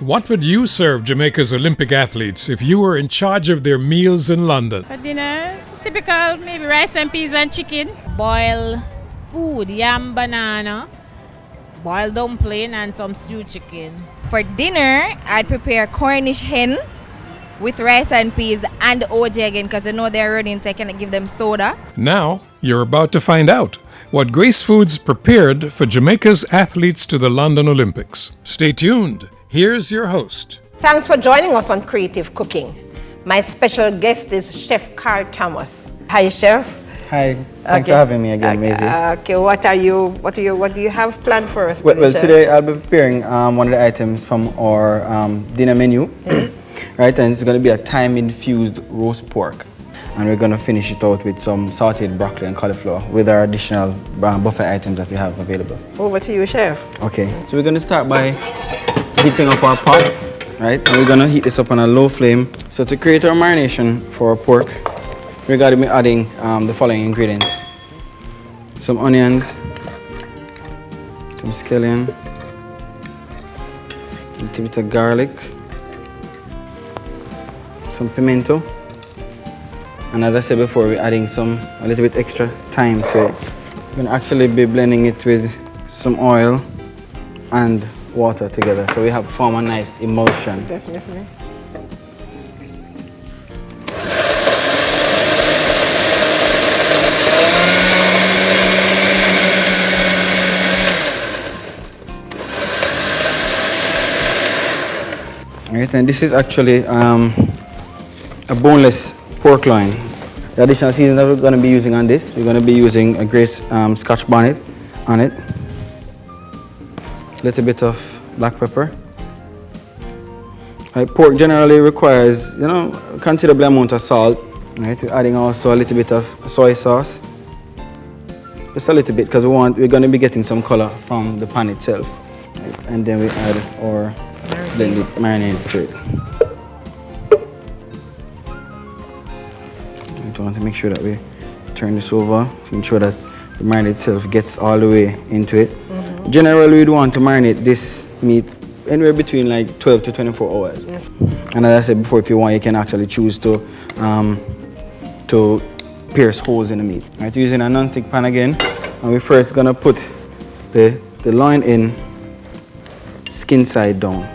What would you serve Jamaica's Olympic athletes if you were in charge of their meals in London? For dinner, typical maybe rice and peas and chicken. Boiled food, yam, banana, boiled dumpling and some stewed chicken. For dinner, I'd prepare Cornish hen with rice and peas and OJ again because I know they're running, so I cannot give them soda. Now, you're about to find out what Grace Foods prepared for Jamaica's athletes to the London Olympics. Stay tuned. Here's your host. Thanks for joining us on Creative Cooking. My special guest is Chef Carl Thomas. Hi, Chef. Hi, thanks for having me again, Maisie. Okay, what do you have planned for us Well, today, Chef? today I'll be preparing one of the items from our dinner menu. Right, and it's going to be a thyme-infused roast pork. And we're going to finish it out with some sauteed broccoli and cauliflower with our additional buffet items that we have available. Over to you, Chef. Okay, so we're going to start by heating up our pot, right? And we're going to heat this up on a low flame. So to create our marination for our pork, we're going to be adding the following ingredients. Some onions, some scallion, a little bit of garlic, some pimento, and as I said before, we're adding a little bit extra thyme to it. We're going to actually be blending it with some oil and water together, so we have form a nice emulsion. Definitely. Alright, and this is actually a boneless pork loin. The additional seasoning that we're going to be using on this, we're going to be using a Grace Scotch bonnet on it, a little bit of black pepper. Right, pork generally requires, considerable amount of salt. Right, we're adding also a little bit of soy sauce, just a little bit because we're going to be getting some color from the pan itself. Right, and then we add our blended marinade to it. I want to make sure that we turn this over to ensure that the marinade itself gets all the way into it. Generally, we'd want to marinate this meat anywhere between like 12 to 24 hours. And as I said before, if you want, you can actually choose to pierce holes in the meat. Right, using a non-stick pan again, and we're first gonna put the loin in skin side down.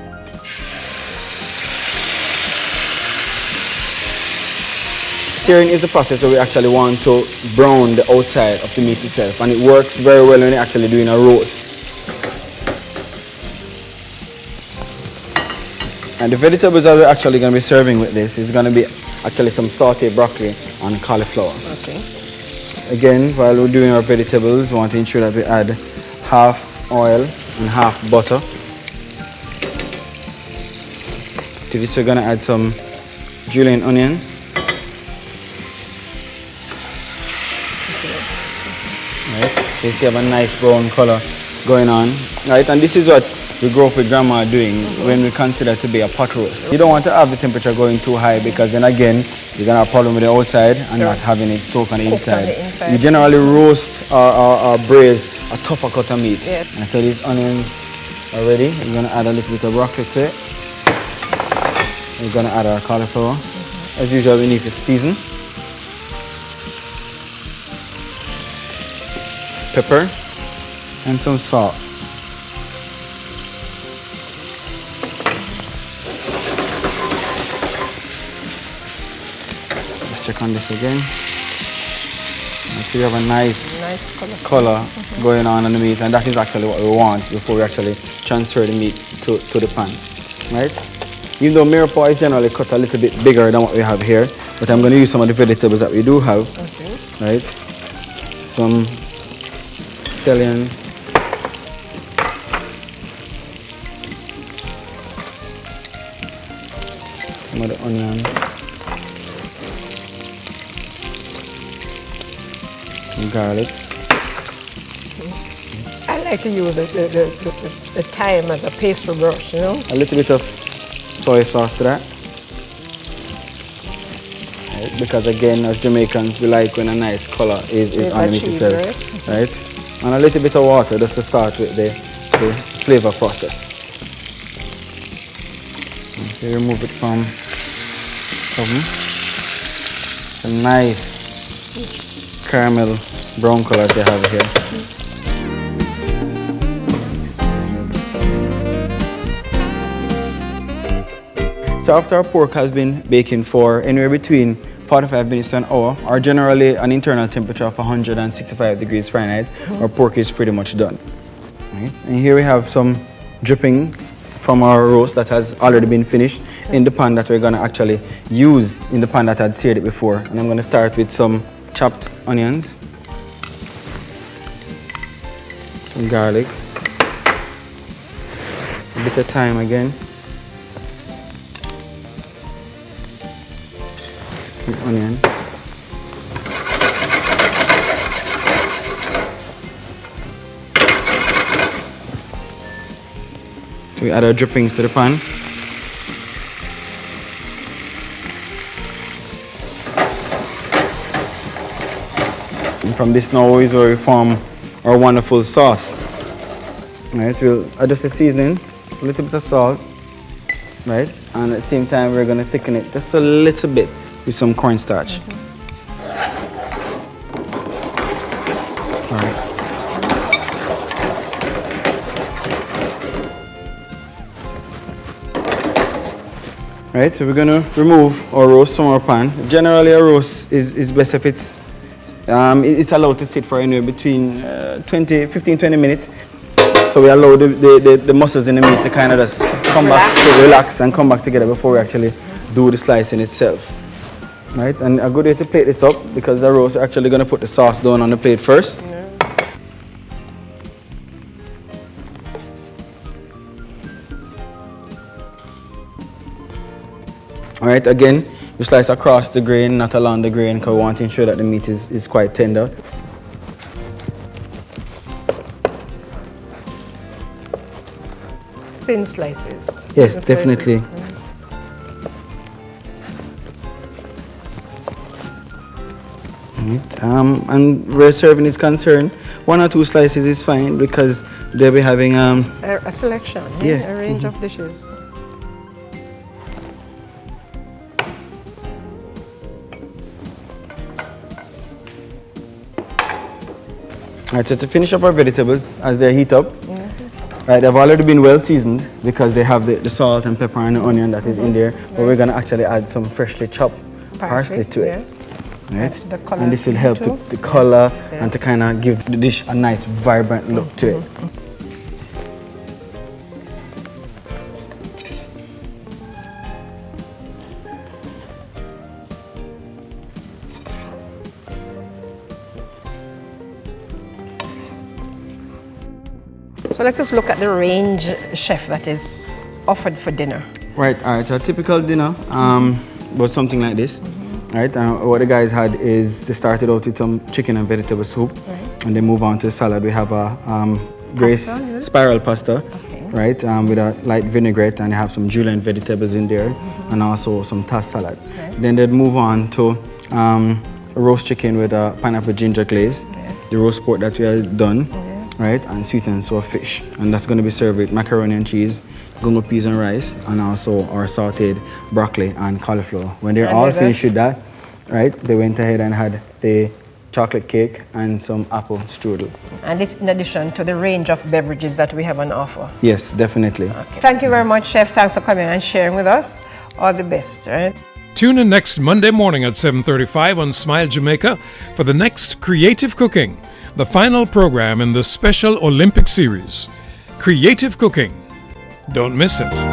Searing is the process where we actually want to brown the outside of the meat itself, and it works very well when you're actually doing a roast. And the vegetables that we're actually going to be serving with this is going to be actually some sauteed broccoli and cauliflower. Okay. Again, while we're doing our vegetables, we want to ensure that we add half oil and half butter. To this we're going to add some julienne onion. Right, so you see, have a nice brown color going on, right? And this is what we grew up with Grandma doing when we consider it to be a pot roast. You don't want to have the temperature going too high because then again you're gonna have a problem with the outside and not having it soak on the inside. We generally roast or braise a tougher cut of meat. Yeah. And so these onions are ready. We're gonna add a little bit of broccoli to it. We're gonna add our cauliflower. As usual, we need to season. Pepper and some salt. Let's check on this again. So we have a nice color going on the meat, and that is actually what we want before we actually transfer the meat to the pan, right? Even though mirepoix is generally cut a little bit bigger than what we have here, but I'm going to use some of the vegetables that we do have, right? Some scallion, some of the onion, some garlic. I like to use the thyme as a pastry brush, A little bit of soy sauce to that. Right? Because again, as Jamaicans, we like when a nice color is on the meat itself, right? And a little bit of water just to start with the flavor process. Okay, remove it from oven. A nice caramel brown color they have here. So after our pork has been baking for anywhere between 45 minutes to an hour, or generally an internal temperature of 165 degrees Fahrenheit, our pork is pretty much done. Right. And here we have some drippings from our roast that has already been finished in the pan that we're going to actually use in the pan that I'd seared it before. And I'm going to start with some chopped onions, some garlic, a bit of thyme again, some onion, so we add our drippings to the pan. And from this now is where we form our wonderful sauce. Right, we'll adjust the seasoning, a little bit of salt, right, and at the same time we're going to thicken it just a little bit with some cornstarch. All right. Right, so we're going to remove our roast from our pan. Generally, a roast is best if it's allowed to sit for anywhere between 15-20 minutes. So we allow the muscles in the meat to kind of just relax and come back together before we actually do the slicing itself. Right, and a good way to plate this up, because the roast, we're actually going to put the sauce down on the plate first. All right, again, you slice across the grain, not along the grain, because we want to ensure that the meat is quite tender. Thin slices. Yes, Thin definitely. Slices. Right. And where serving is concerned, 1 or 2 slices is fine, because they'll be having A selection, yeah. A range of dishes. Right, so to finish up our vegetables, as they heat up, right, they've already been well seasoned because they have the salt and pepper and the onion that is in there, but we're going to actually add some freshly chopped parsley to it. Yes. Right? The color And this will help to color and to kind of give the dish a nice vibrant look to it. So let us look at the range, chef, that is offered for dinner. Right, all right, so a typical dinner was something like this. Right, what the guys had is they started out with some chicken and vegetable soup, and they move on to the salad. We have a Grace spiral pasta, right, with a light vinaigrette, and they have some julienne vegetables in there, and also some tass salad. Then they'd move on to a roast chicken with a pineapple ginger glaze, the roast pork that we had done, right, and sweet and sour fish, and that's going to be served with macaroni and cheese, gungo peas and rice, and also our sauteed broccoli and cauliflower. When they're all finished with that, right, they went ahead and had the chocolate cake and some apple strudel. And this in addition to the range of beverages that we have on offer. Yes, definitely. Okay. Thank you very much, Chef. Thanks for coming and sharing with us. All the best, right? Tune in next Monday morning at 7:35 on Smile Jamaica for the next Creative Cooking, the final program in the special Olympic series. Creative Cooking. Don't miss it.